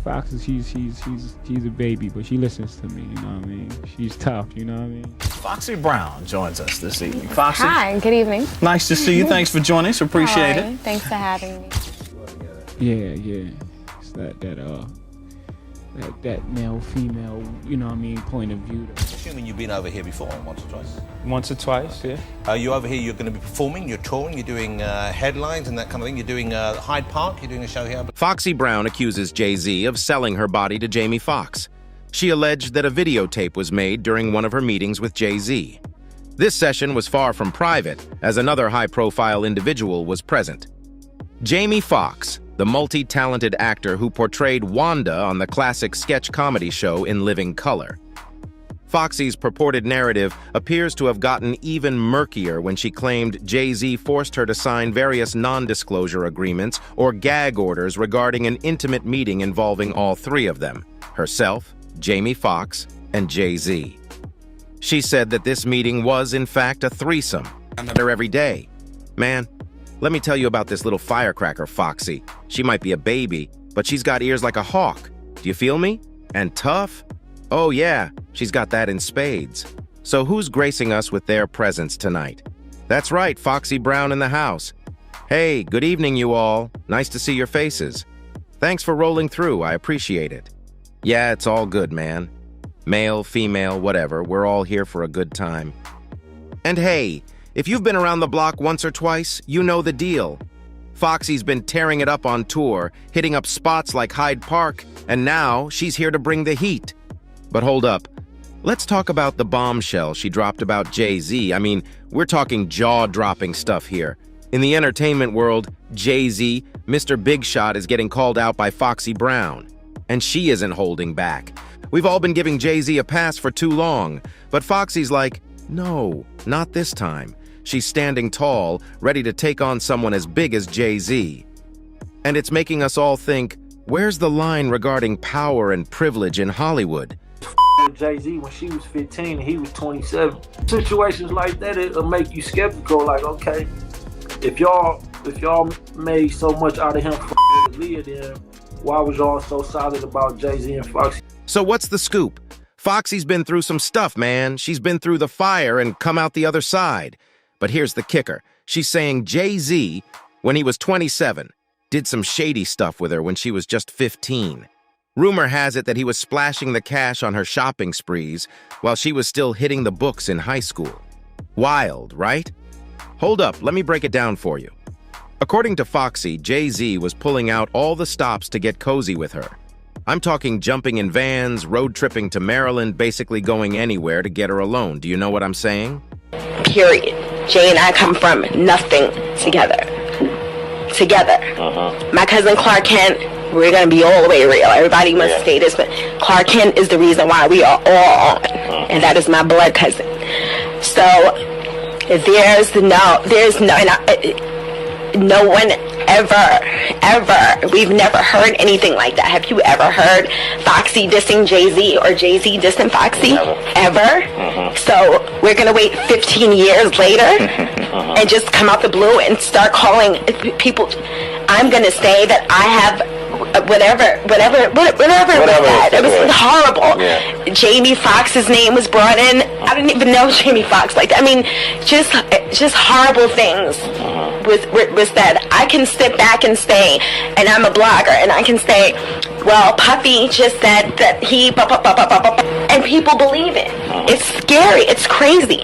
Foxy, she's a baby, but she listens to me, you know what I mean? She's tough, you know what I mean? Foxy Brown joins us this evening. Foxy. Hi, good evening. Nice to see you. Thanks for joining us. Appreciate it. Thanks for having me. Yeah. It's that male, female, you know what I mean, point of view. Assuming you've been over here before, once or twice. Once or twice, yeah. Are you over here, you're going to be performing, you're touring, you're doing headlines and that kind of thing. You're doing Hyde Park, you're doing a show here. Foxy Brown accuses Jay-Z of selling her body to Jamie Foxx. She alleged that a videotape was made during one of her meetings with Jay-Z. This session was far from private, as another high-profile individual was present. Jamie Foxx, the multi-talented actor who portrayed Wanda on the classic sketch comedy show In Living Color. Foxy's purported narrative appears to have gotten even murkier when she claimed Jay-Z forced her to sign various non-disclosure agreements or gag orders regarding an intimate meeting involving all three of them, herself, Jamie Foxx, and Jay-Z. She said that this meeting was, in fact, a threesome. Her every day. Man, let me tell you about this little firecracker, Foxy. She might be a baby, but she's got ears like a hawk. Do you feel me? And tough? Oh yeah, she's got that in spades. So who's gracing us with their presence tonight? That's right, Foxy Brown in the house. Hey, good evening, you all. Nice to see your faces. Thanks for rolling through, I appreciate it. Yeah, it's all good, man. Male, female, whatever, we're all here for a good time. And hey, if you've been around the block once or twice, you know the deal. Foxy's been tearing it up on tour, hitting up spots like Hyde Park, and now she's here to bring the heat. But hold up. Let's talk about the bombshell she dropped about Jay-Z. I mean, we're talking jaw-dropping stuff here. In the entertainment world, Jay-Z, Mr. Big Shot, is getting called out by Foxy Brown. And she isn't holding back. We've all been giving Jay-Z a pass for too long, but Foxy's like, no, not this time. She's standing tall, ready to take on someone as big as Jay-Z. And it's making us all think, where's the line regarding power and privilege in Hollywood? Jay-Z when she was 15 and he was 27. Situations like that, it'll make you skeptical, like, okay, if y'all made so much out of him for Leah, then why was y'all so solid about Jay-Z and Foxy? So what's the scoop? Foxy's been through some stuff, man. She's been through the fire and come out the other side. But here's the kicker. She's saying Jay-Z, when he was 27, did some shady stuff with her when she was just 15. Rumor has it that he was splashing the cash on her shopping sprees while she was still hitting the books in high school. Wild, right? Hold up, let me break it down for you. According to Foxy, Jay-Z was pulling out all the stops to get cozy with her. I'm talking jumping in vans, road tripping to Maryland, basically going anywhere to get her alone. Do you know what I'm saying? Period. Jay and I come from nothing together. My cousin Clark Kent, we're gonna be all the way real. Everybody must say this, but Clark Kent is the reason why we are all on, and that is my blood cousin. So no one ever, we've never heard anything like that. Have you ever heard Foxy dissing Jay-Z or Jay-Z dissing Foxy? Ever? So we're gonna wait 15 years later and just come out the blue and start calling people. I'm gonna say that I have whatever it was. It was horrible. Yeah. Jamie Foxx's name was brought in. I didn't even know Jamie Foxx like that. I mean, just horrible things was said. I can sit back and say, and I'm a blogger, and I can say, well, Puffy just said that he, and people believe it. It's scary. It's crazy.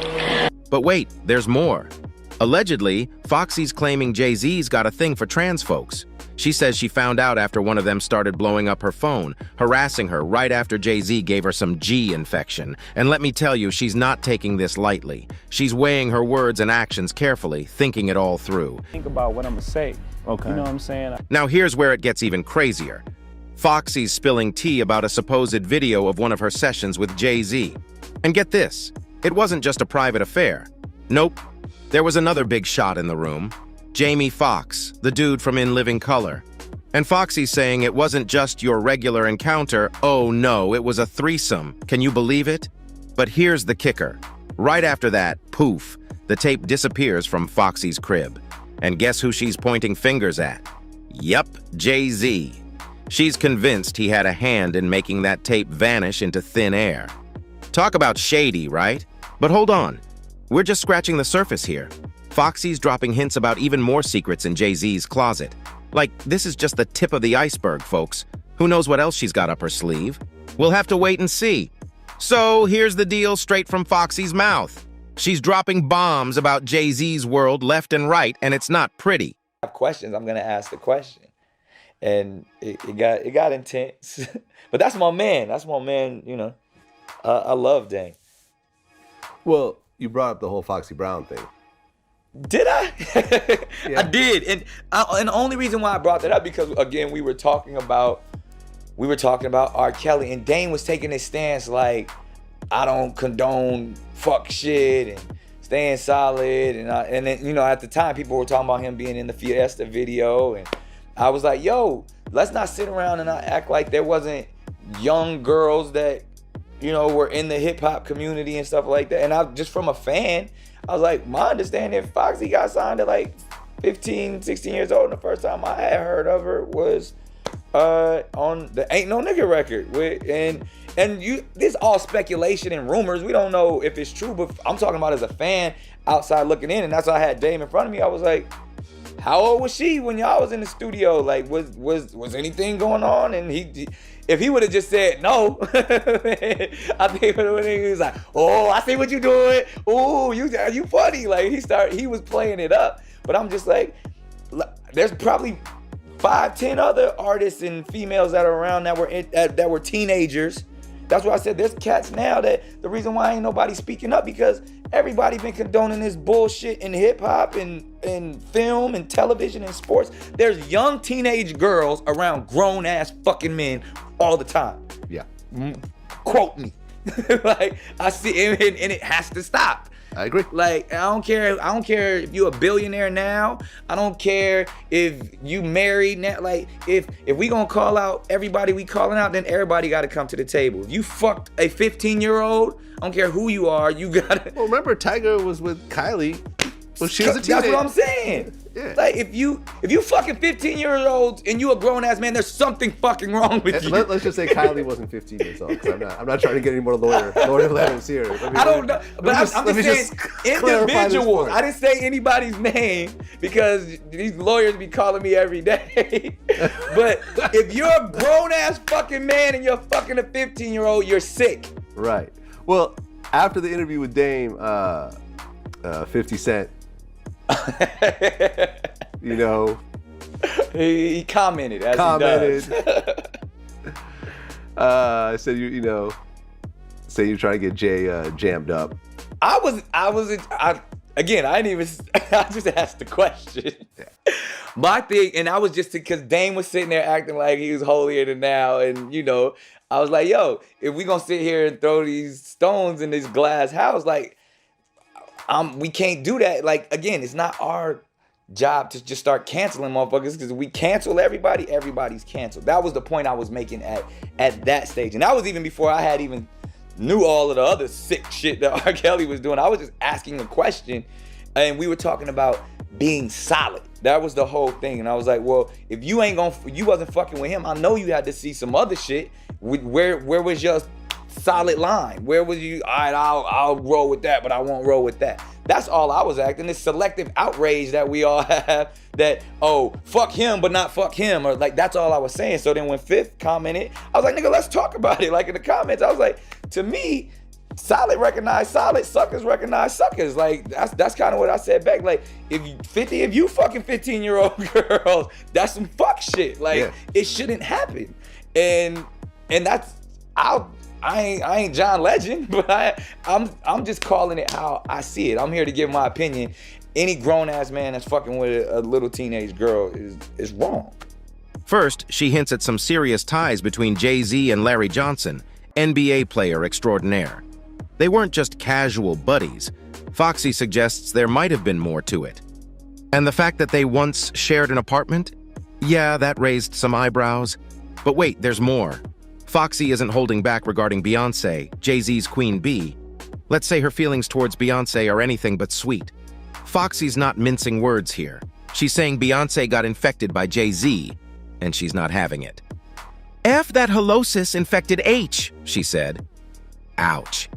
But wait, there's more. Allegedly, Foxy's claiming Jay-Z's got a thing for trans folks. She says she found out after one of them started blowing up her phone, harassing her right after Jay-Z gave her some G infection. And let me tell you, she's not taking this lightly. She's weighing her words and actions carefully, thinking it all through. Think about what I'm gonna say. Okay. You know what I'm saying? Now here's where it gets even crazier. Foxy's spilling tea about a supposed video of one of her sessions with Jay-Z. And get this, it wasn't just a private affair. Nope, there was another big shot in the room. Jamie Foxx, the dude from In Living Color. And Foxy's saying it wasn't just your regular encounter. Oh no, it was a threesome. Can you believe it? But here's the kicker. Right after that, poof, the tape disappears from Foxy's crib. And guess who she's pointing fingers at? Yup, Jay-Z. She's convinced he had a hand in making that tape vanish into thin air. Talk about shady, right? But hold on. We're just scratching the surface here. Foxy's dropping hints about even more secrets in Jay-Z's closet. Like, this is just the tip of the iceberg, folks. Who knows what else she's got up her sleeve? We'll have to wait and see. So, here's the deal straight from Foxy's mouth. She's dropping bombs about Jay-Z's world left and right, and it's not pretty. I have questions, I'm gonna ask the question. And it got intense. But that's my man. That's my man, you know. I love Dame. Well, you brought up the whole Foxy Brown thing. Did I? Yeah. I did. And the only reason why I brought that up because again we were talking about R. Kelly, and Dame was taking his stance like, I don't condone fuck shit and staying solid, and then, you know, at the time people were talking about him being in the Fiesta video, and I was like, yo, let's not sit around and not act like there wasn't young girls that, you know, were in the hip hop community and stuff like that. And I just from a fan, I was like, my understanding, Foxy got signed at like 15, 16 years old, and the first time I had heard of her was on the Ain't No Nigga record this all speculation and rumors. We don't know if it's true, but I'm talking about as a fan outside looking in, and that's why I had Dame in front of me. I was like, how old was she when y'all was in the studio? Like, was anything going on? And if he would have just said no, I think he was like, oh, I see what you doing. Oh, you funny. Like he was playing it up. But I'm just like, there's probably 5-10 other artists and females that are around that were teenagers. That's why I said there's cats now that the reason why ain't nobody speaking up, because everybody been condoning this bullshit in hip hop and film and television and sports. There's young teenage girls around grown ass fucking men all the time. Yeah. Quote me. Like I see, and it has to stop. I agree. Like I don't care if you're a billionaire now. I don't care if you married now. Like if we gonna call out everybody we calling out, then everybody gotta come to the table. If you fucked a 15-year-old, I don't care who you are, you gotta. Well, remember Tiger was with Kylie when she was a teenager. That's what I'm saying. Yeah. Like if you fucking 15-year-olds and you a grown ass man, there's something fucking wrong with you. Let's just say Kylie wasn't 15 years old, because I'm not trying to get any more lawyer letters here. I don't know, but I'm just saying individuals. I didn't say anybody's name because these lawyers be calling me every day. But if you're a grown ass fucking man and you're fucking a 15-year-old, you're sick. Right. Well, after the interview with Dame, 50 Cent, you know, he commented as he does. Said say you're trying to get Jay jammed up. I didn't even. I just asked the question. Yeah. My thing, and I was just because Dame was sitting there acting like he was holier than thou, and you know, I was like, yo, if we gonna sit here and throw these stones in this glass house, like. We can't do that. Like, again, it's not our job to just start canceling motherfuckers, because we cancel everybody, everybody's canceled. That was the point I was making at that stage. And that was even before I had even knew all of the other sick shit that R. Kelly was doing. I was just asking a question, and we were talking about being solid. That was the whole thing. And I was like, well, if you wasn't fucking with him, I know you had to see some other shit. Where was your solid line? Where was you? All right, I'll roll with that, but I won't roll with that. That's all I was acting. This selective outrage that we all have, that, oh, fuck him, but not fuck him, or like, that's all I was saying. So then when Fifth commented, I was like, nigga, let's talk about it. Like in the comments, I was like, to me, solid recognize solid, suckers recognize suckers. Like that's kind of what I said back. Like if you fucking 15-year-old girls, that's some fuck shit. Like it shouldn't happen. And that's I ain't John Legend, but I'm just calling it how I see it. I'm here to give my opinion. Any grown ass man that's fucking with a little teenage girl is wrong. First, she hints at some serious ties between Jay-Z and Larry Johnson, NBA player extraordinaire. They weren't just casual buddies. Foxy suggests there might have been more to it. And the fact that they once shared an apartment? Yeah, that raised some eyebrows. But wait, there's more. Foxy isn't holding back regarding Beyoncé, Jay-Z's Queen Bee. Let's say her feelings towards Beyoncé are anything but sweet. Foxy's not mincing words here. She's saying Beyoncé got infected by Jay-Z, and she's not having it. F that hallosis infected H, she said. Ouch.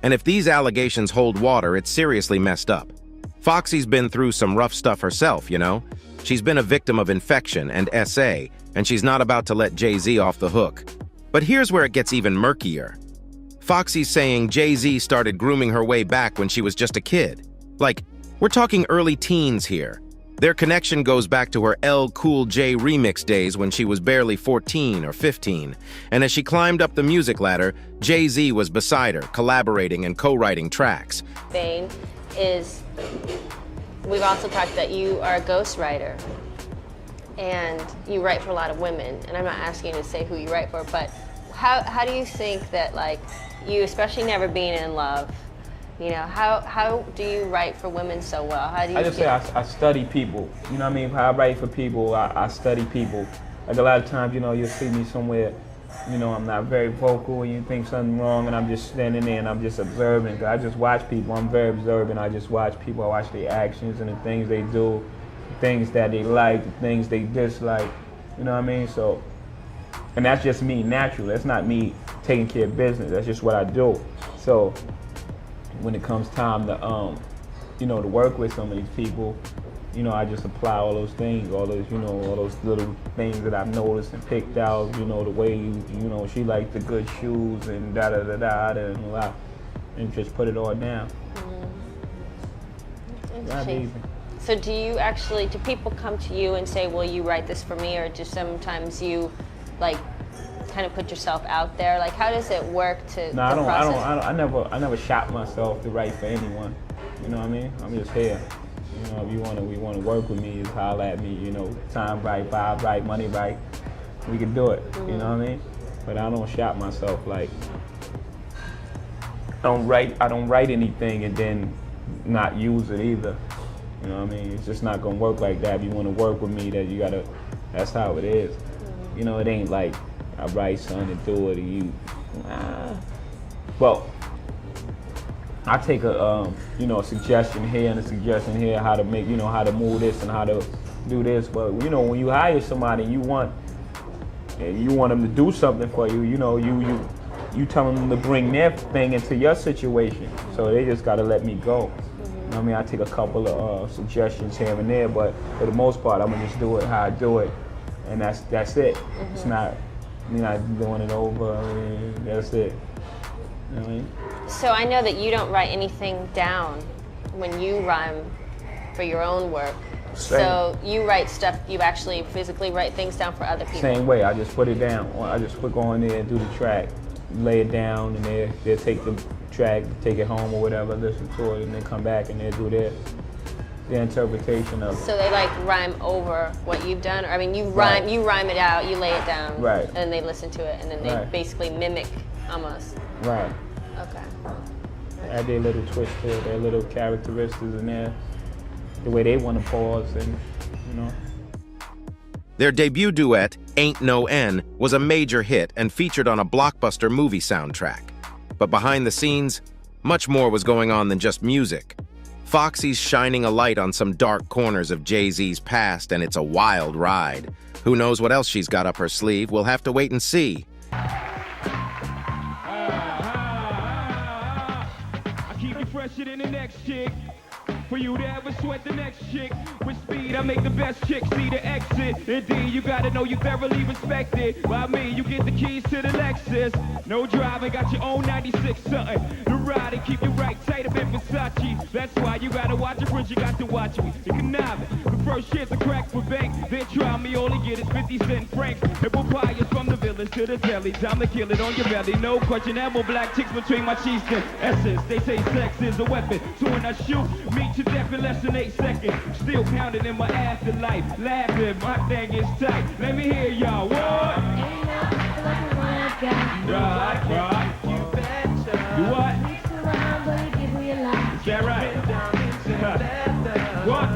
And if these allegations hold water, it's seriously messed up. Foxy's been through some rough stuff herself, you know? She's been a victim of infection and SA, and she's not about to let Jay-Z off the hook. But here's where it gets even murkier. Foxy's saying Jay-Z started grooming her way back when she was just a kid. Like, we're talking early teens here. Their connection goes back to her L Cool J remix days when she was barely 14 or 15. And as she climbed up the music ladder, Jay-Z was beside her, collaborating and co-writing tracks. Vein is, we've also talked that you are a ghostwriter and you write for a lot of women. And I'm not asking you to say who you write for, but how do you think that, like, you, especially never being in love, you know, how do you write for women so well? How do you? I just say I study people. You know what I mean? How I write for people, I study people. Like a lot of times, you know, you'll see me somewhere, you know, I'm not very vocal and you think something wrong and I'm just standing there and I'm just observing. I just watch people. I'm very observant. I just watch people. I watch their actions and the things they do, the things that they like, the things they dislike. You know what I mean? So, and that's just me natural. That's not me taking care of business. That's just what I do. So when it comes time to, you know, to work with some of these people, you know, I just apply all those things, all those, you know, all those little things that I've noticed and picked out, you know, the way, you know, she liked the good shoes and and just put it all down. Interesting. So do you actually, do people come to you and say, will you write this for me, or just sometimes you, like, kind of put yourself out there? Like, how does it work to No, I never shot myself to write for anyone. You know what I mean? I'm just here. You know, if you want to work with me, just holler at me. You know, time right, vibe right, money right. We can do it. You know what I mean? But I don't shot myself. Like, I don't write anything and then not use it either. You know what I mean? It's just not gonna work like that. If you want to work with me, that's how it is. You know, it ain't like I write something and do it and you, Well, I take a, you know, a suggestion here and a suggestion here, how to make, you know, how to move this and how to do this. But, you know, when you hire somebody, you want them to do something for you, you know, you tell them to bring their thing into your situation. So they just gotta let me go. You know what I mean? I take a couple of suggestions here and there, but for the most part, I'm gonna just do it how I do it. And that's it. It's not, you're not doing it over, and that's it. You know what I mean? So I know that you don't write anything down when you rhyme for your own work. Same. So you write stuff, you actually physically write things down for other people. Same way, I just put it down. I just go in there and do the track, lay it down, and they'll take the track, take it home or whatever, listen to it, and then come back and they'll do their interpretation of it. So they like rhyme over what you've done? Or, I mean, you rhyme it out, you lay it down, right, and they listen to it, and then they basically mimic almost. Right. Okay. Add their little twist to it, their little characteristics in there, the way they want to pause, and, you know. Their debut duet, Ain't No N, was a major hit and featured on a blockbuster movie soundtrack. But behind the scenes, much more was going on than just music. Foxy's shining a light on some dark corners of Jay-Z's past, and it's a wild ride. Who knows what else she's got up her sleeve? We'll have to wait and see. I keep you fresher than the next chick. For you to ever sweat the next chick. With speed, I make the best chick see the exit. Indeed, you gotta know you thoroughly respected. By me, you get the keys to the Lexus. No driving, got your own 96 something. The ride and keep you right tight up in Versace. That's why you gotta watch your friends, you got to watch me. You conniving. The first shit's a crack for bank. They try me, all they get is 50 cent francs. And papayas from the village to the deli. Time to kill it on your belly. No question, ammo black chicks between my cheeks and essence. They say sex is a weapon. So when I shoot, meet to death in less than 8 seconds. Still pounding in my afterlife. Laughing, my thing is tight. Let me hear y'all. What? Right. You betcha. You what? Is that right? What?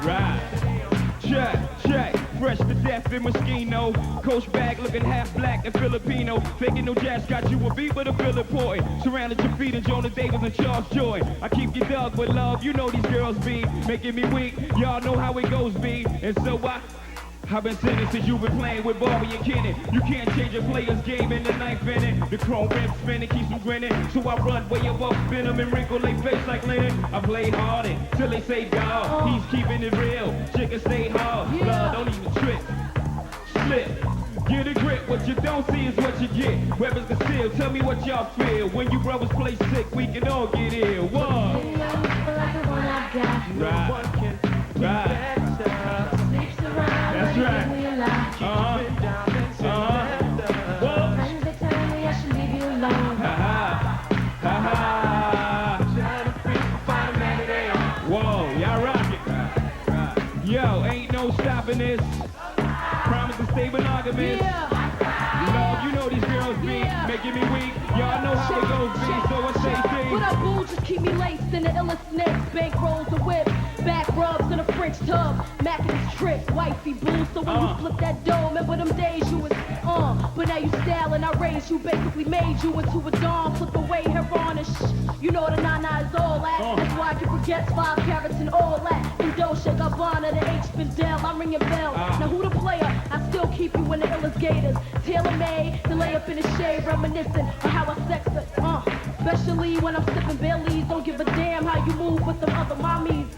Right. Check. Fresh to death in Moschino. Coach bag looking half black and Filipino. Faking no jazz, got you a beat with a Philip Boy. Surrounded your feet and Jonah Davis and Charles Joy. I keep you dug with love, you know these girls be making me weak. Y'all know how it goes, B. And so I've been sinning since you've been playing with Barbie and Kenny. You can't change a player's game in the ninth inning. The chrome rim spinning keeps them grinning. So I run way above, spin them and wrinkle their face like linen. I play hard till they say dog. He's keeping it real. Chicken stay hard. Love, don't even trip. Slip. Get a grip. What you don't see is what you get. Weapons concealed. Tell me what y'all feel. When you brothers play sick, we can all get ill. One. Right. Right. That's right. Whoa, y'all rock it. Yo, ain't no stopping this. Promise to stay monogamous. Love, you know these girls be making me weak. Y'all know how it goes, B, so I say What up, boo? Just keep me laced in the illest snakes. Bank rolls a whip. Back rubs in a French tub. Mackin' his tricks, wifey boo. So when you flip that dough, remember them days you was but now you styling, I raised you, basically made you into a dawn. Flip away, hair on and you know the nana is all that. That's why I can forget 5 carats and all that. Indosha, Gabbana, the H Fidel, I'm ringing bell. Now who the player? I still keep you in the illest gators. Tailor made, to lay up in the shade, reminiscent of how I sex it. Especially when I'm sipping Baileys, don't give a damn how you move with them other mommies.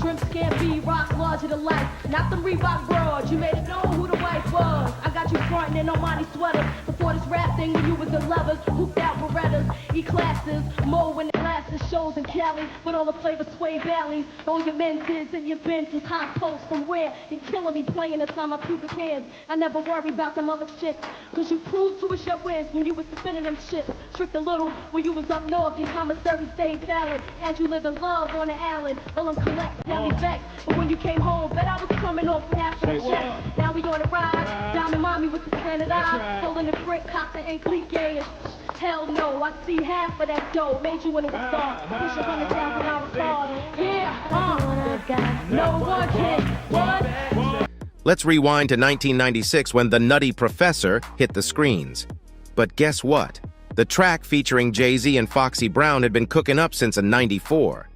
Shrimps can't be rocks larger than life. Not them Reebok broads, you made it known who the wife was. I got you frontin' in Armani sweaters. Before this rap thing when you was in levers, hooped out Berettas, E-classes, Mo in the glasses, shows in Cali, with all the flavor sway valleys. All your menses and your benches, hot posts from where? You're killing me playing this on my pubic hairs. I never worry about them other chicks, cause you proved to us your wins when you was spinning them shit. Tricked a little when you was up north, your commissary stayed valid. Had you live in love on the island, all them collect. Back. But when you came home, bet I was coming off half of the check. Now we on the ride, diamond mommy with the planet eye, holding the brick, copper and clique. Hell no, I see half of that dough. Made you into a star, push $100,000 car. Yeah, no one can. What? Let's rewind to 1996 when The Nutty Professor hit the screens. But guess what? The track featuring Jay-Z and Foxy Brown had been cooking up since '94.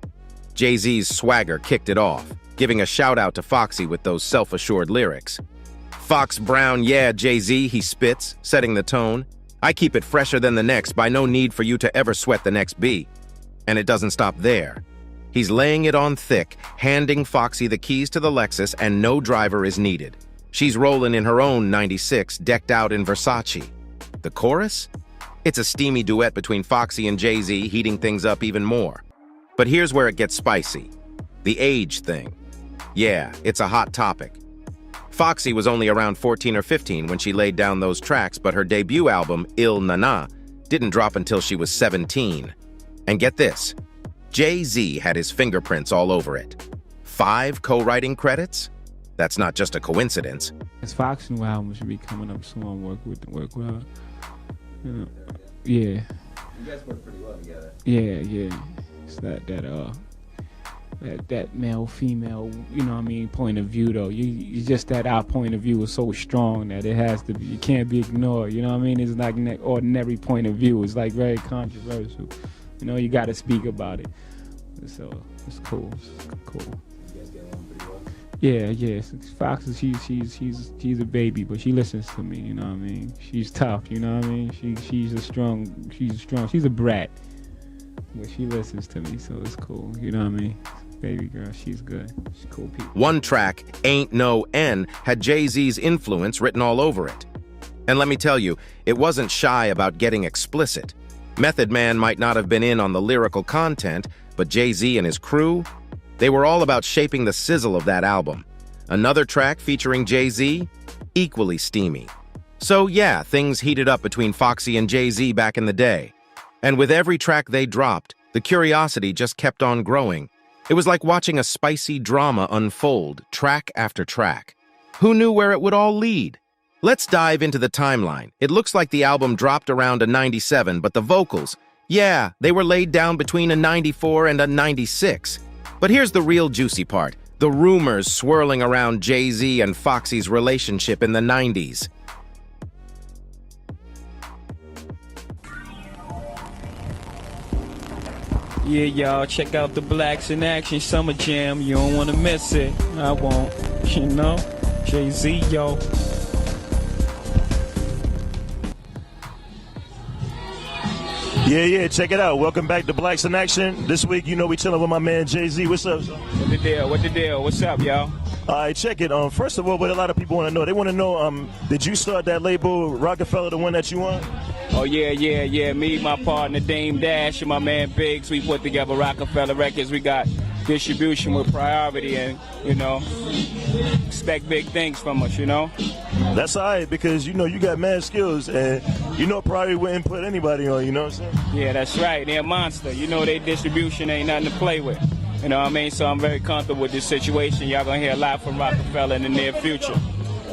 Jay-Z's swagger kicked it off, giving a shout-out to Foxy with those self-assured lyrics. Fox Brown, yeah, Jay-Z, he spits, setting the tone. I keep it fresher than the next, by no need for you to ever sweat the next B. And it doesn't stop there. He's laying it on thick, handing Foxy the keys to the Lexus, and no driver is needed. She's rolling in her own 96, decked out in Versace. The chorus? It's a steamy duet between Foxy and Jay-Z, heating things up even more. But here's where it gets spicy. The age thing. Yeah, it's a hot topic. Foxy was only around 14 or 15 when she laid down those tracks, but her debut album, Il Nana, didn't drop until she was 17. And get this, Jay-Z had his fingerprints all over it. 5 co-writing credits? That's not just a coincidence. This Fox's new album should be coming up soon. Work with her. You know, yeah. You guys work pretty well together. Yeah. It's that male female, you know what I mean, point of view though. You just that our point of view is so strong that it has to be, it can't be ignored, you know what I mean? It's like an ordinary point of view. It's like very controversial. You know, you gotta speak about it. So it's cool. It's cool. You guys get along pretty well? Yeah. Fox, she's a baby, but she listens to me, you know what I mean? She's tough, you know what I mean? She's a brat. But she listens to me, so it's cool, you know what I mean? Baby girl, she's good. She's cool people. One track, Ain't No N, had Jay-Z's influence written all over it. And let me tell you, it wasn't shy about getting explicit. Method Man might not have been in on the lyrical content, but Jay-Z and his crew, they were all about shaping the sizzle of that album. Another track featuring Jay-Z, equally steamy. So yeah, things heated up between Foxy and Jay-Z back in the day. And with every track they dropped, the curiosity just kept on growing. It was like watching a spicy drama unfold, track after track. Who knew where it would all lead? Let's dive into the timeline. It looks like the album dropped around a 97, but the vocals, yeah, they were laid down between a 94 and a 96. But here's the real juicy part. the rumors swirling around Jay-Z and Foxy's relationship in the 90s. Yeah, y'all, check out the Blacks in Action Summer Jam. You don't want to miss it. I won't. You know? Jay-Z, yo. Yeah, check it out. Welcome back to Blacks in Action. This week, you know, we chilling with my man Jay-Z. What's up, son? What the deal? What the deal? What's up, y'all? All right, check it. First of all, what a lot of people want to know, they want to know, did you start that label, Rockefeller, the one that you on? Oh, yeah. Me, my partner, Dame Dash, and my man Biggs, we put together Rockefeller Records. We got distribution with priority and, you know, expect big things from us, you know? That's all right, because, you know, you got mad skills, and you know Priority wouldn't put anybody on, you know what I'm saying? Yeah, that's right. They're a monster. You know, their distribution ain't nothing to play with. You know what I mean? So I'm very comfortable with this situation. Y'all gonna hear a lot from Rockefeller in the near future,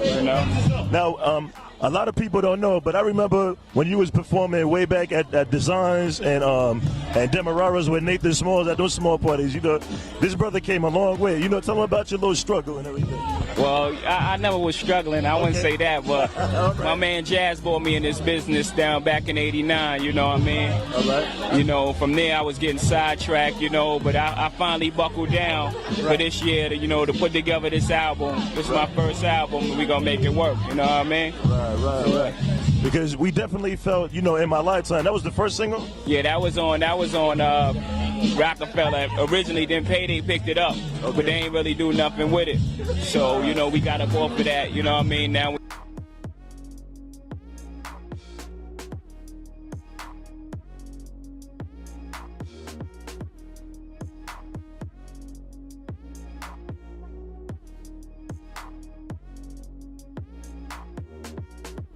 you know? Now, a lot of people don't know, but I remember when you was performing way back at Designs and Demararas with Nathan Smalls at those small parties. You know, this brother came a long way. You know, tell him about your little struggle and everything. Well, I never was struggling. I wouldn't say that, but my man Jazz brought me in this business down back in '89. You know what I mean? All right. You know, from there I was getting sidetracked. You know, but I finally buckled down for this year to, you know, to put together this album. This is my first album, and we gonna make it work. You know what I mean? Right. Because we definitely felt, you know, in my lifetime, that was the first single? Yeah, that was on Rockefeller. Originally, then Payday picked it up, but they ain't really do nothing with it. So, you know, we got to go for that, you know what I mean? Now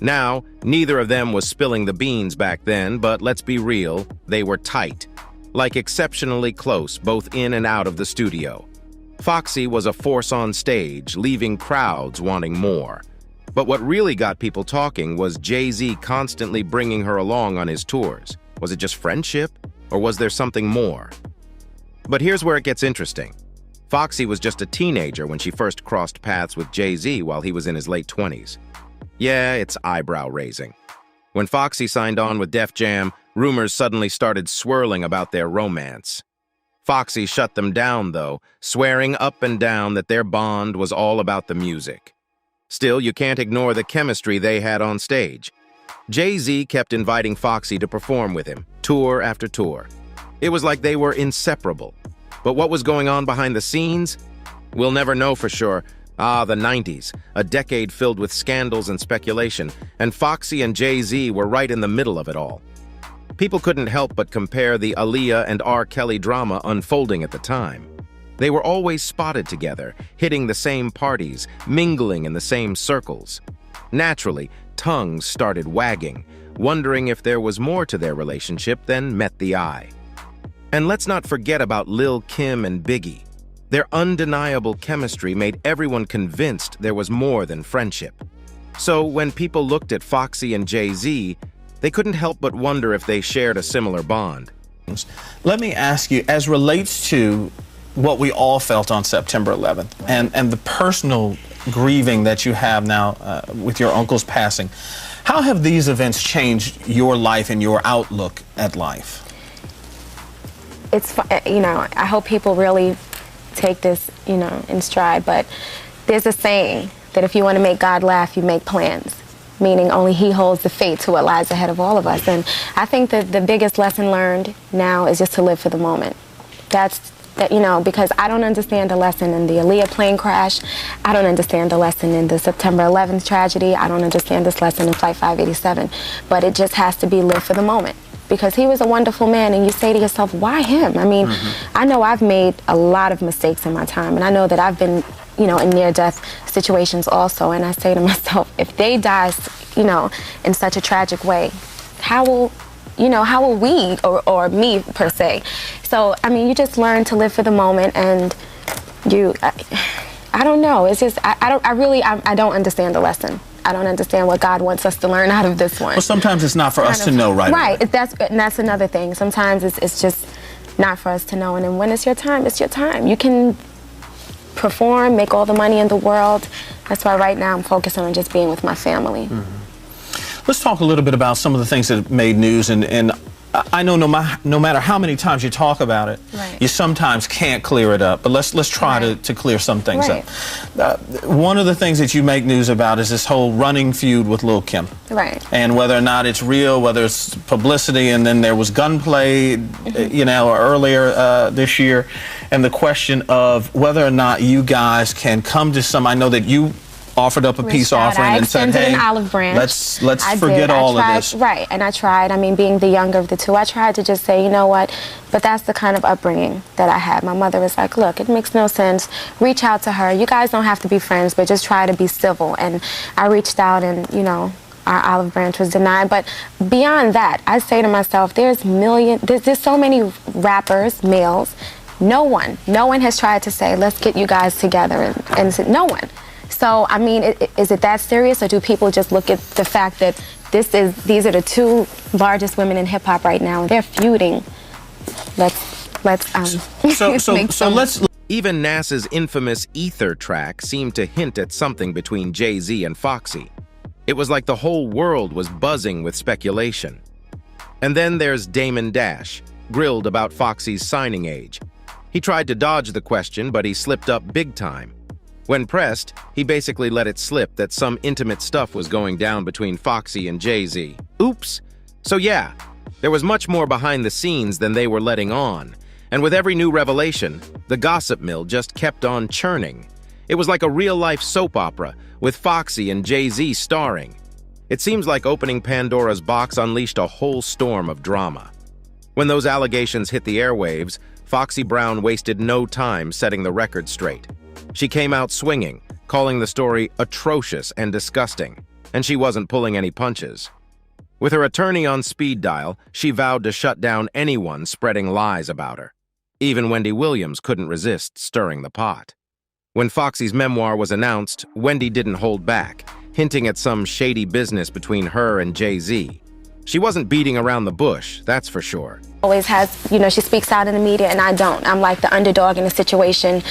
Now, neither of them was spilling the beans back then, but let's be real, they were tight. Like exceptionally close, both in and out of the studio. Foxy was a force on stage, leaving crowds wanting more. But what really got people talking was Jay-Z constantly bringing her along on his tours. Was it just friendship, or was there something more? But here's where it gets interesting. Foxy was just a teenager when she first crossed paths with Jay-Z while he was in his late 20s. Yeah, it's eyebrow-raising. When Foxy signed on with Def Jam, rumors suddenly started swirling about their romance. Foxy shut them down, though, swearing up and down that their bond was all about the music. Still, you can't ignore the chemistry they had on stage. Jay-Z kept inviting Foxy to perform with him, tour after tour. It was like they were inseparable. But what was going on behind the scenes? We'll never know for sure. The 90s, a decade filled with scandals and speculation, and Foxy and Jay-Z were right in the middle of it all. People couldn't help but compare the Aaliyah and R. Kelly drama unfolding at the time. They were always spotted together, hitting the same parties, mingling in the same circles. Naturally, tongues started wagging, wondering if there was more to their relationship than met the eye. And let's not forget about Lil' Kim and Biggie. Their undeniable chemistry made everyone convinced there was more than friendship. So when people looked at Foxy and Jay-Z, they couldn't help but wonder if they shared a similar bond. Let me ask you, as relates to what we all felt on September 11th and the personal grieving that you have now with your uncle's passing, how have these events changed your life and your outlook at life? It's, you know, I hope people really take this, you know, in stride, but there's a saying that if you want to make God laugh, you make plans, meaning only he holds the fate to what lies ahead of all of us. And I think that the biggest lesson learned now is just to live for the moment. That's, you know, because I don't understand the lesson in the Aaliyah plane crash. I don't understand the lesson in the September 11th tragedy. I don't understand this lesson in Flight 587. But it just has to be live for the moment. Because he was a wonderful man, and you say to yourself, why him? I mean, I know I've made a lot of mistakes in my time, and I know that I've been, you know, in near-death situations also, and I say to myself, if they die, you know, in such a tragic way, how will we, or me, per se? So, I mean, you just learn to live for the moment, and I don't know, it's just, I don't understand the lesson. I don't understand what God wants us to learn out of this one. Well, sometimes it's not for us to know right away. Right, that's another thing. Sometimes it's just not for us to know, and then when it's your time, it's your time. You can perform, make all the money in the world. That's why right now I'm focusing on just being with my family. Let's talk a little bit about some of the things that made news, and I know no matter how many times you talk about it, you sometimes can't clear it up, but let's try to clear some things up. One of the things that you make news about is this whole running feud with Lil' Kim. And whether or not it's real, whether it's publicity, and then there was gunplay, you know, earlier this year, and the question of whether or not you guys can come to some, I know that you offered up a peace offering and said, hey, an olive branch. let's forget all of this. Right, and I tried. I mean, being the younger of the two, I tried to just say, you know what, but that's the kind of upbringing that I had. My mother was like, look, it makes no sense. Reach out to her. You guys don't have to be friends, but just try to be civil. And I reached out and, you know, our olive branch was denied. But beyond that, I say to myself, there's so many rappers, males. No one has tried to say, let's get you guys together, and no one. So, I mean, is it that serious, or do people just look at the fact that these are the two largest women in hip hop right now, and they're feuding? Even Nas's infamous Ether track seemed to hint at something between Jay-Z and Foxy. It was like the whole world was buzzing with speculation. And then there's Damon Dash, grilled about Foxy's signing age. He tried to dodge the question, but he slipped up big time. When pressed, he basically let it slip that some intimate stuff was going down between Foxy and Jay-Z. Oops. So yeah, there was much more behind the scenes than they were letting on. And with every new revelation, the gossip mill just kept on churning. It was like a real-life soap opera, with Foxy and Jay-Z starring. It seems like opening Pandora's box unleashed a whole storm of drama. When those allegations hit the airwaves, Foxy Brown wasted no time setting the record straight. She came out swinging, calling the story atrocious and disgusting, and she wasn't pulling any punches. With her attorney on speed dial, she vowed to shut down anyone spreading lies about her. Even Wendy Williams couldn't resist stirring the pot. When Foxy's memoir was announced, Wendy didn't hold back, hinting at some shady business between her and Jay-Z. She wasn't beating around the bush, that's for sure. Always has, you know, she speaks out in the media and I don't. I'm like the underdog in the situation.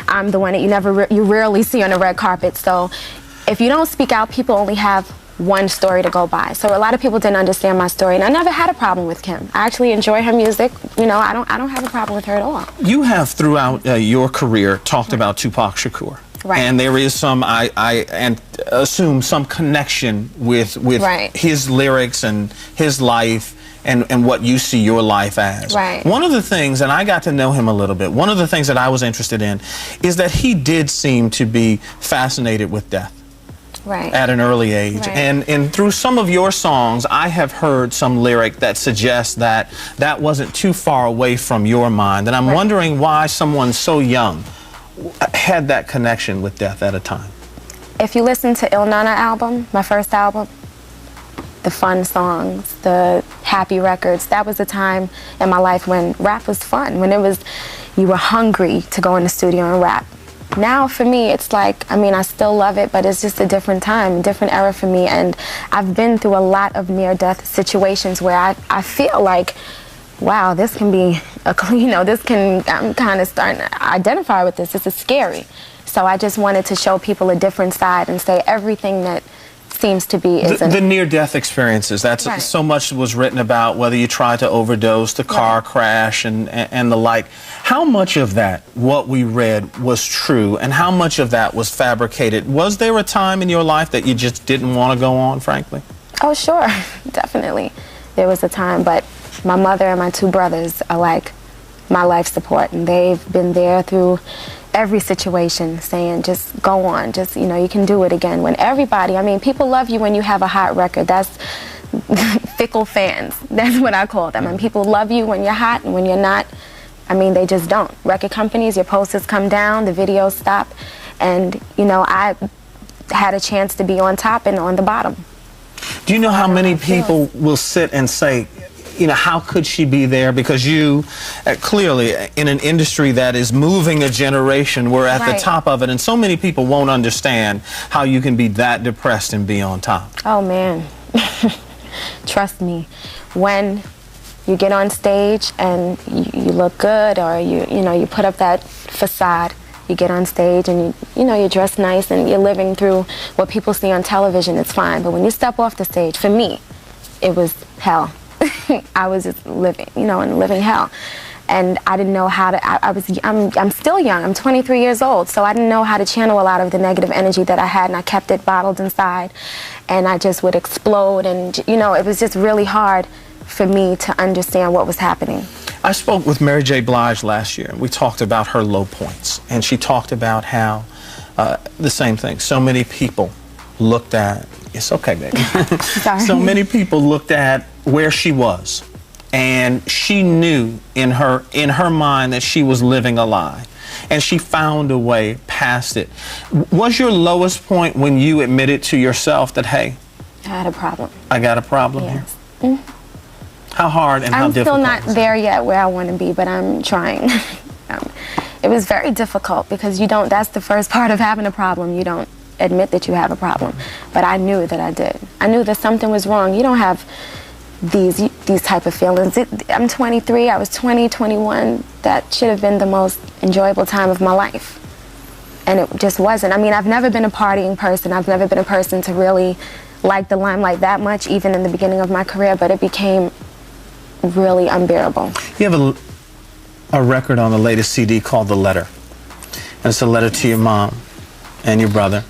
I'm the one that you rarely see on the red carpet. So if you don't speak out, people only have one story to go by. So a lot of people didn't understand my story, and I never had a problem with Kim. I actually enjoy her music. You know, I don't have a problem with her at all. You have throughout your career talked about Tupac Shakur. And there is some, I assume, some connection with his lyrics and his life and what you see your life as. One of the things, and I got to know him a little bit, one of the things that I was interested in is that he did seem to be fascinated with death. At an early age. And through some of your songs, I have heard some lyric that suggests that that wasn't too far away from your mind. And I'm wondering why someone so young had that connection with death at a time. If you listen to Il Nana album, my first album, the fun songs, the happy records, that was a time in my life when rap was fun, when you were hungry to go in the studio and rap. Now for me, it's like, I mean, I still love it, but it's just a different time, different era for me. And I've been through a lot of near-death situations where I feel like, wow, this can be, I'm kind of starting to identify with this. This is scary. So I just wanted to show people a different side and say everything that seems to be isn't. The near-death experiences, that's so much was written about, whether you try to overdose, the car crash, and the like. How much of that, what we read, was true, and how much of that was fabricated? Was there a time in your life that you just didn't want to go on, frankly? Oh, sure, definitely. There was a time, but my mother and my two brothers are like my life support, and they've been there through every situation, saying just go on, just, you know, you can do it again. When everybody, I mean, people love you when you have a hot record. That's fickle fans. That's what I call them. And people love you when you're hot, and when you're not, I mean, they just don't. Record companies, your posters come down, the videos stop, and, you know, I had a chance to be on top and on the bottom. Do you know how many people will sit and say, you know, how could she be there? Because you, clearly, in an industry that is moving a generation, we're at the top of it, and so many people won't understand how you can be that depressed and be on top. Oh, man. Trust me. When you get on stage and you look good, or you put up that facade, You get on stage and you're dressed nice and you're living through what people see on television, it's fine. But when you step off the stage, for me, it was hell. I was just living, in living hell. And I didn't know how to, I'm still young, I'm 23 years old, so I didn't know how to channel a lot of the negative energy that I had, and I kept it bottled inside, and I just would explode, and it was just really hard for me to understand what was happening. I spoke with Mary J. Blige last year, and we talked about her low points, and she talked about how the same thing, so many people looked at, it's okay, baby. Sorry. So many people looked at where she was. And she knew in her mind that she was living a lie. And she found a way past it. Was your lowest point when you admitted to yourself that, hey, I had a problem. I got a problem here? Mm-hmm. How hard and how difficult? I'm still not there yet where I want to be, but I'm trying. It was very difficult because that's the first part of having a problem. You don't admit that you have a problem. But I knew that I did. I knew that something was wrong. You don't have these type of feelings. I'm 23, I was 20, 21. That should have been the most enjoyable time of my life. And it just wasn't. I mean, I've never been a partying person. I've never been a person to really like the limelight that much, even in the beginning of my career, but it became really unbearable. You have a record on the latest CD called The Letter. And it's a letter to your mom and your brother.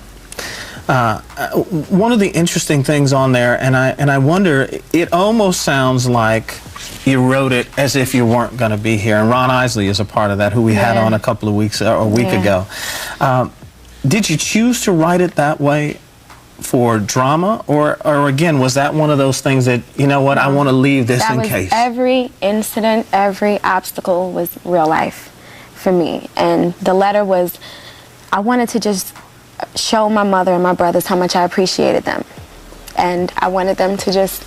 One of the interesting things on there, and I wonder, it almost sounds like you wrote it as if you weren't going to be here. And Ron Isley is a part of that, who we had on a couple of weeks, or a week ago. Did you choose to write it that way for drama, or again, was that one of those things that, I want to leave this in case? Every incident, every obstacle was real life for me. And the letter was, I wanted to just show my mother and my brothers how much I appreciated them. And I wanted them to just,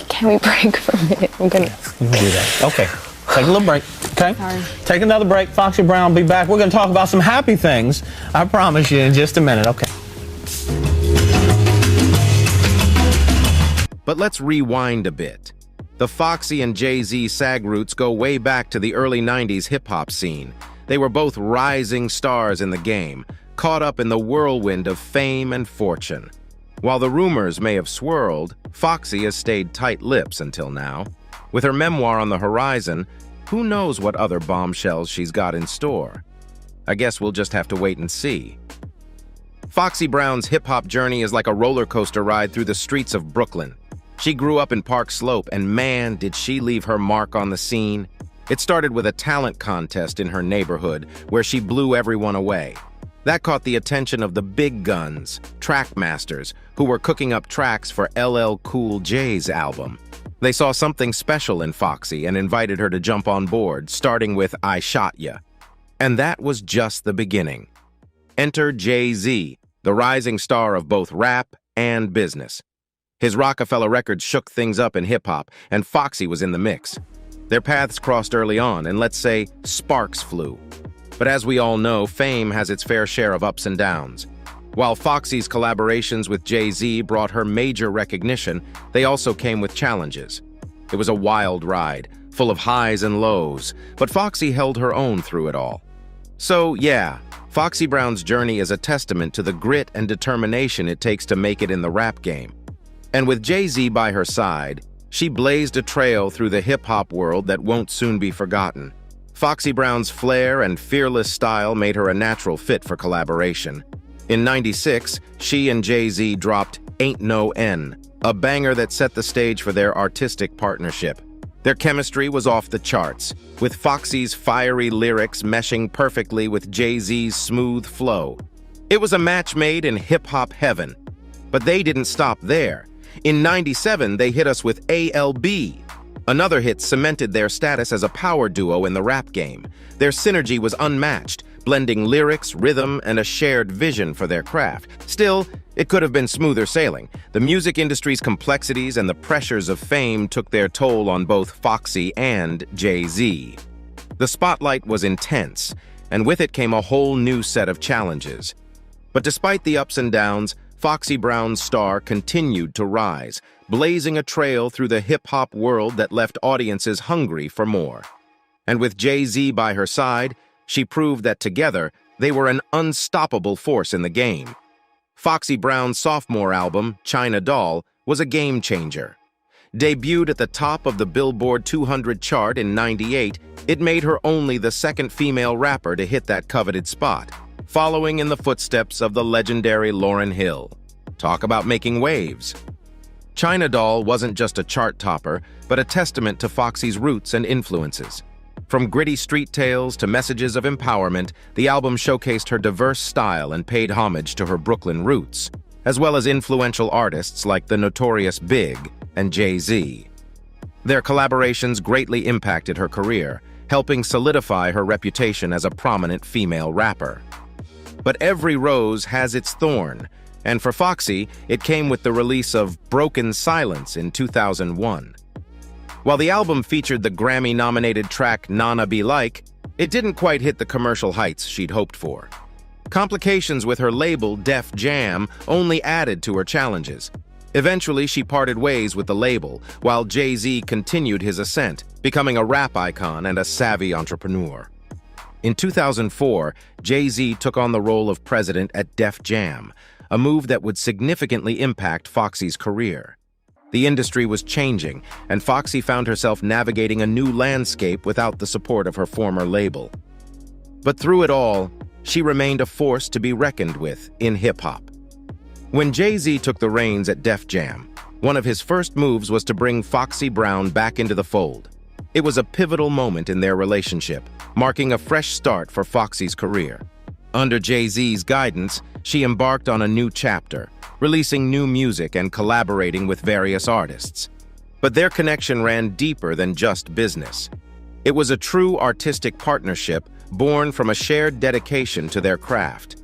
can we break for a minute? I'm gonna do that. Okay, take a little break, okay? Sorry. Take another break. Foxy Brown will be back. We're gonna talk about some happy things, I promise you, in just a minute, okay? But let's rewind a bit. The Foxy and Jay-Z SAG roots go way back to the early 90s hip-hop scene. They were both rising stars in the game, caught up in the whirlwind of fame and fortune. While the rumors may have swirled, Foxy has stayed tight-lipped until now. With her memoir on the horizon, who knows what other bombshells she's got in store? I guess we'll just have to wait and see. Foxy Brown's hip-hop journey is like a roller coaster ride through the streets of Brooklyn. She grew up in Park Slope, and man, did she leave her mark on the scene. It started with a talent contest in her neighborhood where she blew everyone away. That caught the attention of the big guns, track masters, who were cooking up tracks for LL Cool J's album. They saw something special in Foxy and invited her to jump on board, starting with I Shot Ya. And that was just the beginning. Enter Jay-Z, the rising star of both rap and business. His Rockefeller records shook things up in hip-hop, and Foxy was in the mix. Their paths crossed early on, and let's say sparks flew. But as we all know, fame has its fair share of ups and downs. While Foxy's collaborations with Jay-Z brought her major recognition, they also came with challenges. It was a wild ride, full of highs and lows, but Foxy held her own through it all. So yeah, Foxy Brown's journey is a testament to the grit and determination it takes to make it in the rap game. And with Jay-Z by her side, she blazed a trail through the hip-hop world that won't soon be forgotten. Foxy Brown's flair and fearless style made her a natural fit for collaboration. In '96, she and Jay-Z dropped Ain't No N, a banger that set the stage for their artistic partnership. Their chemistry was off the charts, with Foxy's fiery lyrics meshing perfectly with Jay-Z's smooth flow. It was a match made in hip-hop heaven. But they didn't stop there. In '97, they hit us with ALB. Another hit cemented their status as a power duo in the rap game. Their synergy was unmatched, blending lyrics, rhythm, and a shared vision for their craft. Still, it could have been smoother sailing. The music industry's complexities and the pressures of fame took their toll on both Foxy and Jay-Z. The spotlight was intense, and with it came a whole new set of challenges. But despite the ups and downs, Foxy Brown's star continued to rise, blazing a trail through the hip-hop world that left audiences hungry for more. And with Jay-Z by her side, she proved that together, they were an unstoppable force in the game. Foxy Brown's sophomore album, China Doll, was a game changer. Debuted at the top of the Billboard 200 chart in '98, it made her only the second female rapper to hit that coveted spot, following in the footsteps of the legendary Lauryn Hill. Talk about making waves. China Doll wasn't just a chart topper, but a testament to Foxy's roots and influences. From gritty street tales to messages of empowerment, the album showcased her diverse style and paid homage to her Brooklyn roots, as well as influential artists like the Notorious Big and Jay-Z. Their collaborations greatly impacted her career, helping solidify her reputation as a prominent female rapper. But every rose has its thorn, and for Foxy, it came with the release of Broken Silence in 2001. While the album featured the Grammy-nominated track Nana Be Like, it didn't quite hit the commercial heights she'd hoped for. Complications with her label, Def Jam, only added to her challenges. Eventually, she parted ways with the label, while Jay-Z continued his ascent, becoming a rap icon and a savvy entrepreneur. In 2004, Jay-Z took on the role of president at Def Jam, a move that would significantly impact Foxy's career. The industry was changing, and Foxy found herself navigating a new landscape without the support of her former label. But through it all, she remained a force to be reckoned with in hip-hop. When Jay-Z took the reins at Def Jam, one of his first moves was to bring Foxy Brown back into the fold. It was a pivotal moment in their relationship, marking a fresh start for Foxy's career. Under Jay-Z's guidance, she embarked on a new chapter, releasing new music and collaborating with various artists. But their connection ran deeper than just business. It was a true artistic partnership born from a shared dedication to their craft.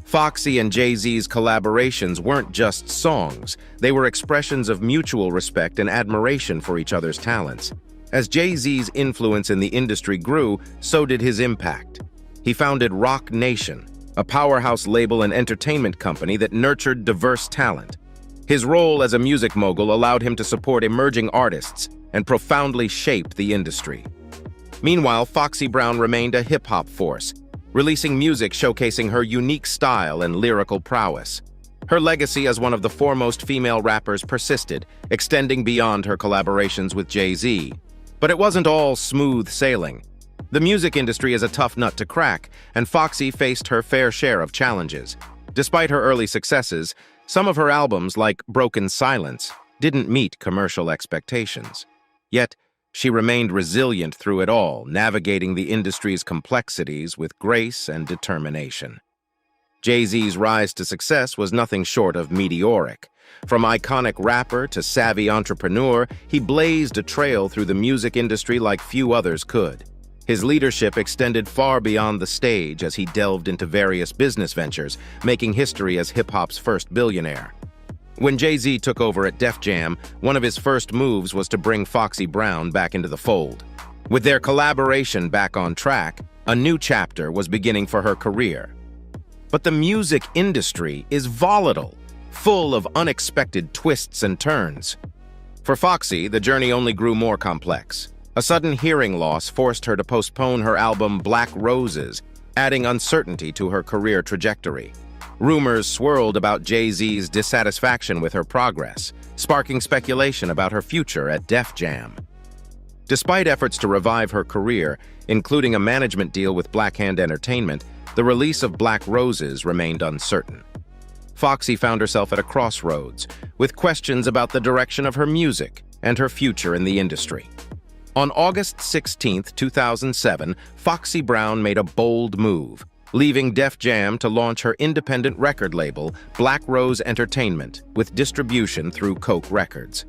Foxy and Jay-Z's collaborations weren't just songs, they were expressions of mutual respect and admiration for each other's talents. As Jay-Z's influence in the industry grew, so did his impact. He founded Rock Nation, a powerhouse label and entertainment company that nurtured diverse talent. His role as a music mogul allowed him to support emerging artists and profoundly shape the industry. Meanwhile, Foxy Brown remained a hip-hop force, releasing music showcasing her unique style and lyrical prowess. Her legacy as one of the foremost female rappers persisted, extending beyond her collaborations with Jay-Z. But it wasn't all smooth sailing. The music industry is a tough nut to crack, and Foxy faced her fair share of challenges. Despite her early successes, some of her albums, like Broken Silence, didn't meet commercial expectations. Yet, she remained resilient through it all, navigating the industry's complexities with grace and determination. Jay-Z's rise to success was nothing short of meteoric. From iconic rapper to savvy entrepreneur, he blazed a trail through the music industry like few others could. His leadership extended far beyond the stage as he delved into various business ventures, making history as hip-hop's first billionaire. When Jay-Z took over at Def Jam, one of his first moves was to bring Foxy Brown back into the fold. With their collaboration back on track, a new chapter was beginning for her career. But the music industry is volatile, full of unexpected twists and turns. For Foxy, the journey only grew more complex. A sudden hearing loss forced her to postpone her album Black Roses, adding uncertainty to her career trajectory. Rumors swirled about Jay-Z's dissatisfaction with her progress, sparking speculation about her future at Def Jam. Despite efforts to revive her career, including a management deal with Black Hand Entertainment, the release of Black Roses remained uncertain. Foxy found herself at a crossroads, with questions about the direction of her music and her future in the industry. On August 16, 2007, Foxy Brown made a bold move, leaving Def Jam to launch her independent record label, Black Rose Entertainment, with distribution through Coke Records.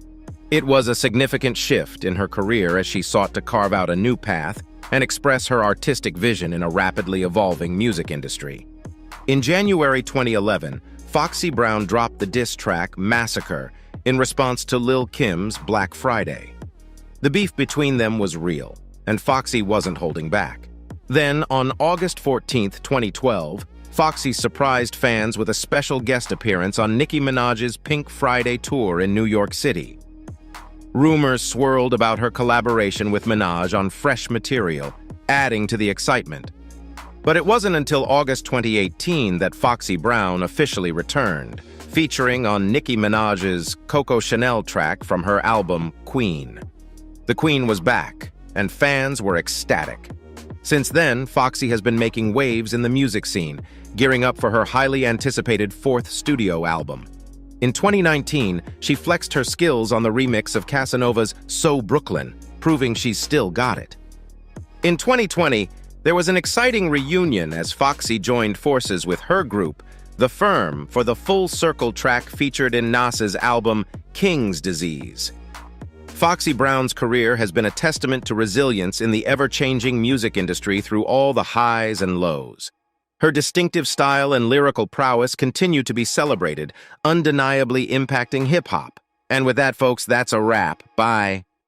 It was a significant shift in her career as she sought to carve out a new path and express her artistic vision in a rapidly evolving music industry. In January 2011, Foxy Brown dropped the diss track Massacre in response to Lil' Kim's Black Friday. The beef between them was real, and Foxy wasn't holding back. Then, on August 14, 2012, Foxy surprised fans with a special guest appearance on Nicki Minaj's Pink Friday tour in New York City. Rumors swirled about her collaboration with Minaj on fresh material, adding to the excitement. But it wasn't until August 2018 that Foxy Brown officially returned, featuring on Nicki Minaj's Coco Chanel track from her album Queen. The Queen was back, and fans were ecstatic. Since then, Foxy has been making waves in the music scene, gearing up for her highly anticipated fourth studio album. In 2019, she flexed her skills on the remix of Casanova's So Brooklyn, proving she's still got it. In 2020, there was an exciting reunion as Foxy joined forces with her group, The Firm, for the Full Circle track featured in Nas's album King's Disease. Foxy Brown's career has been a testament to resilience in the ever-changing music industry through all the highs and lows. Her distinctive style and lyrical prowess continue to be celebrated, undeniably impacting hip-hop. And with that, folks, that's a wrap. Bye.